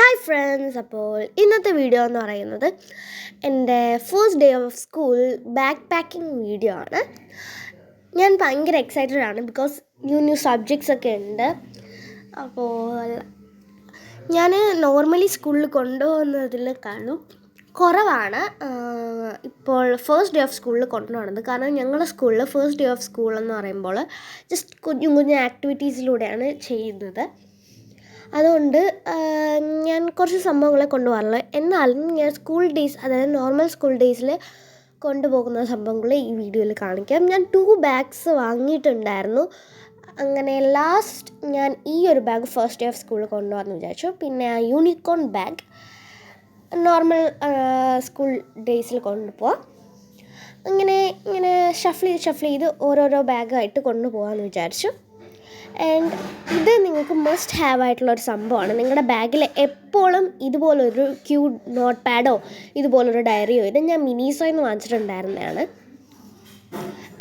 Hi friends, അപ്പോൾ ഇന്നത്തെ video എന്ന് പറയുന്നത് എൻ്റെ first day of school back packing video ആണ്. ഞാൻ ഭയങ്കര എക്സൈറ്റഡ് ആണ് ബിക്കോസ് ന്യൂ സബ്ജക്ട്സ് ഒക്കെ ഉണ്ട്. അപ്പോൾ ഞാൻ നോർമലി സ്കൂളിൽ കൊണ്ടുപോകുന്നതിനേക്കാളും കുറവാണ് ഇപ്പോൾ ഫസ്റ്റ് ഡേ ഓഫ് സ്കൂളിൽ കൊണ്ടുപോകുന്നത്. കാരണം ഞങ്ങളുടെ സ്കൂളിൽ ഫസ്റ്റ് ഡേ ഓഫ് സ്കൂൾ എന്ന് പറയുമ്പോൾ ജസ്റ്റ് കുഞ്ഞു ആക്ടിവിറ്റീസിലൂടെയാണ് ചെയ്യുന്നത്. അതുകൊണ്ട് ഞാൻ കുറച്ച് സംഭവങ്ങളെ കൊണ്ടുപോകാറുള്ളൂ. എന്നാലും ഞാൻ സ്കൂൾ ഡേയ്സ്, അതായത് നോർമൽ സ്കൂൾ ഡേയ്സിൽ കൊണ്ടുപോകുന്ന സംഭവങ്ങൾ ഈ വീഡിയോയിൽ കാണിക്കാം. ഞാൻ 2 ബാഗ്സ് വാങ്ങിയിട്ടുണ്ടായിരുന്നു. അങ്ങനെ ലാസ്റ്റ് ഞാൻ ഈ ഒരു ബാഗ് ഫസ്റ്റ് ഡേ ഓഫ് സ്കൂളിൽ കൊണ്ടുപോകാമെന്ന് വിചാരിച്ചു. പിന്നെ യൂണിക്കോൺ ബാഗ് നോർമൽ സ്കൂൾ ഡേയ്സിൽ കൊണ്ടുപോകാം. ഇങ്ങനെ ഷഫിൾ ചെയ്ത് ഓരോരോ ബാഗായിട്ട് കൊണ്ടുപോകാമെന്ന് വിചാരിച്ചു. ആൻഡ് ഇത് നിങ്ങൾക്ക് മസ്റ്റ് ഹാവ് ആയിട്ടുള്ളൊരു സംഭവമാണ്. നിങ്ങളുടെ ബാഗിൽ എപ്പോഴും ഇതുപോലൊരു ക്യൂട്ട് നോട്ട് പാഡോ ഇതുപോലൊരു ഡയറിയോ, ഇത് ഞാൻ മിനീസോയിൽ നിന്ന് വാങ്ങിച്ചിട്ടുണ്ടായിരുന്നതാണ്.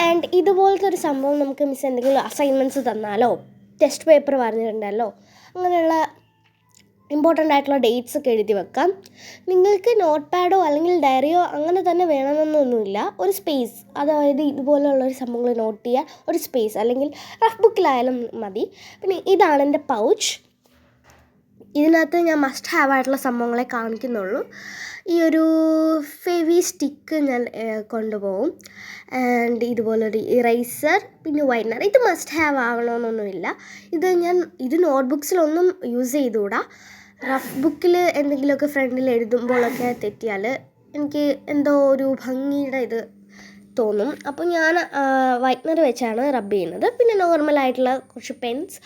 ആൻഡ് ഇതുപോലത്തെ ഒരു സംഭവം നമുക്ക് മിസ് എന്തെങ്കിലും അസൈൻമെൻറ്റ്സ് തന്നാലോ, ടെസ്റ്റ് പേപ്പർ പറഞ്ഞിട്ടുണ്ടല്ലോ, അങ്ങനെയുള്ള ഇമ്പോർട്ടൻ്റ് ആയിട്ടുള്ള ഡേറ്റ്സ് ഒക്കെ എഴുതി വെക്കാം. നിങ്ങൾക്ക് നോട്ട് പാഡോ അല്ലെങ്കിൽ ഡയറിയോ അങ്ങനെ തന്നെ വേണമെന്നൊന്നുമില്ല. ഒരു സ്പേസ്, അതായത് ഇതുപോലെയുള്ളൊരു സംഭവങ്ങൾ നോട്ട് ചെയ്യാൻ ഒരു സ്പേസ്, അല്ലെങ്കിൽ റഫ് ബുക്കിലായാലും മതി. പിന്നെ ഇതാണ് എൻ്റെ പൗച്ച്. ഇതിനകത്ത് ഞാൻ മസ്റ്റ് ഹാവ് ആയിട്ടുള്ള സംഭവങ്ങളെ കാണിക്കുന്നുള്ളൂ. ഈ ഒരു ഫെവി സ്റ്റിക്ക് ഞാൻ കൊണ്ടുപോകും. ആൻഡ് ഇതുപോലൊരു ഇറൈസർ, പിന്നെ വൈറ്റ്നർ. ഇത് മസ്റ്റ് ഹാവ് ആവണമെന്നൊന്നുമില്ല. ഇത് നോട്ട്ബുക്സിലൊന്നും യൂസ് ചെയ്തുകൂടാ. റഫ് ബുക്കിൽ എന്തെങ്കിലുമൊക്കെ ഫ്രണ്ടിൽ എഴുതുമ്പോഴൊക്കെ തെറ്റിയാൽ എനിക്ക് എന്തോ ഒരു ഭംഗിയുടെ ഇത് തോന്നും. അപ്പോൾ ഞാൻ വൈറ്റ്നർ വെച്ചാണ് റബ്ബ് ചെയ്യുന്നത്. പിന്നെ നോർമലായിട്ടുള്ള കുറച്ച് പെൻസ്,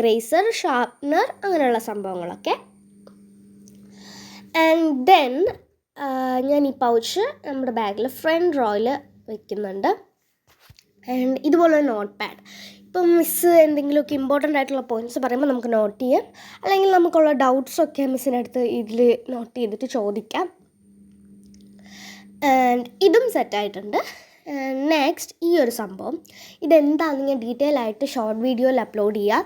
ഇറേസർ, ഷാർപ്നർ, അങ്ങനെയുള്ള സംഭവങ്ങളൊക്കെ. ആൻഡ് ദെൻ ഞാൻ ഈ പൗച്ച് നമ്മുടെ ബാഗിൽ ഫ്രണ്ട് റോയിൽ വയ്ക്കുന്നുണ്ട്. ആൻഡ് ഇതുപോലൊരു നോട്ട് പാഡ്. ഇപ്പം മിസ്സ് എന്തെങ്കിലുമൊക്കെ ഇമ്പോർട്ടൻ്റ് ആയിട്ടുള്ള പോയിൻറ്റ്സ് പറയുമ്പോൾ നമുക്ക് നോട്ട് ചെയ്യാം, അല്ലെങ്കിൽ നമുക്കുള്ള ഡൗട്ട്സൊക്കെ മിസ്സിനടുത്ത് ഇതിൽ നോട്ട് ചെയ്തിട്ട് ചോദിക്കാം. ആൻഡ് ഇതും സെറ്റായിട്ടുണ്ട്. നെക്സ്റ്റ് ഈ ഒരു സംഭവം, ഇതെന്താണെന്ന് ഞാൻ ഡീറ്റെയിൽ ആയിട്ട് ഷോർട്ട് വീഡിയോയിൽ അപ്ലോഡ് ചെയ്യാം.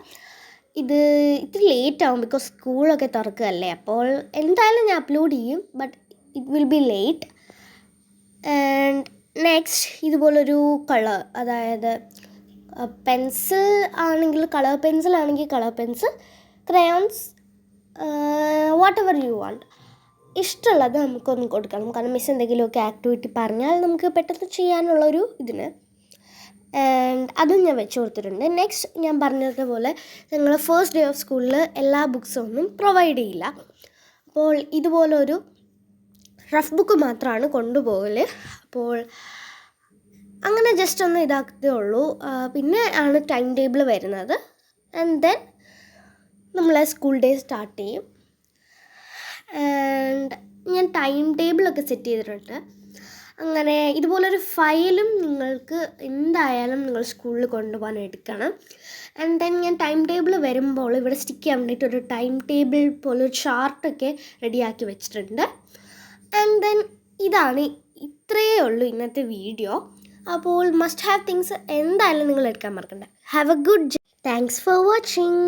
ഇത് ഇത്തിരി ലേറ്റ് ആവും ബിക്കോസ് സ്കൂളൊക്കെ തുറക്കുകയല്ലേ. അപ്പോൾ എന്തായാലും ഞാൻ അപ്ലോഡ് ചെയ്യും, but it will be late. And next ഇതുപോലൊരു കളർ, അതായത് പെൻസിൽ ആണെങ്കിൽ colour pencil, crayons, what ever you want, ഇഷ്ടമുള്ളത് നമുക്കൊന്ന് കൊടുക്കണം. കാരണം മിസ് എന്തെങ്കിലുമൊക്കെ ആക്ടിവിറ്റി പറഞ്ഞാൽ നമുക്ക് പെട്ടെന്ന് ചെയ്യാനുള്ളൊരു ഇതിന്. ആൻഡ് അതും ഞാൻ വെച്ച് കൊടുത്തിട്ടുണ്ട്. നെക്സ്റ്റ് ഞാൻ പറഞ്ഞതുപോലെ ഞങ്ങൾ ഫസ്റ്റ് ഡേ ഓഫ് സ്കൂളിൽ എല്ലാ ബുക്സും ഒന്നും പ്രൊവൈഡ് ചെയ്യില്ല. അപ്പോൾ ഇതുപോലൊരു റഫ് ബുക്ക് മാത്രമാണ് കൊണ്ടുപോകൽ. അപ്പോൾ അങ്ങനെ ജസ്റ്റ് ഒന്ന് ഇതാക്കത്തേ ഉള്ളൂ. പിന്നെ ആണ് ടൈം ടേബിൾ വരുന്നത്. ആൻഡ് ദെൻ നമ്മളെ സ്കൂൾ ഡേ സ്റ്റാർട്ട് ചെയ്യും. ആൻഡ് ഞാൻ ടൈം ടേബിളൊക്കെ സെറ്റ് ചെയ്തിട്ടുണ്ട്. അങ്ങനെ ഇതുപോലൊരു ഫയലും നിങ്ങൾക്ക് എന്തായാലും നിങ്ങൾ സ്കൂളിൽ കൊണ്ടുപോകാൻ എടുക്കണം. ആൻഡ് ദെൻ ഞാൻ ടൈം ടേബിൾ വരുമ്പോൾ ഇവിടെ സ്റ്റിക്ക് ചെയ്യാൻ വേണ്ടിയിട്ട് ഒരു ടൈം ടേബിൾ പോലൊരു ചാർട്ടൊക്കെ റെഡിയാക്കി വെച്ചിട്ടുണ്ട്. ആൻഡ് ദെൻ ഇത്രയേ ഉള്ളൂ ഇന്നത്തെ വീഡിയോ. അപ്പോൾ മസ്റ്റ് ഹാവ് തിങ്സ് എന്തായാലും നിങ്ങൾ എടുക്കാൻ മറക്കണ്ട. Have A good day. Thanks for watching.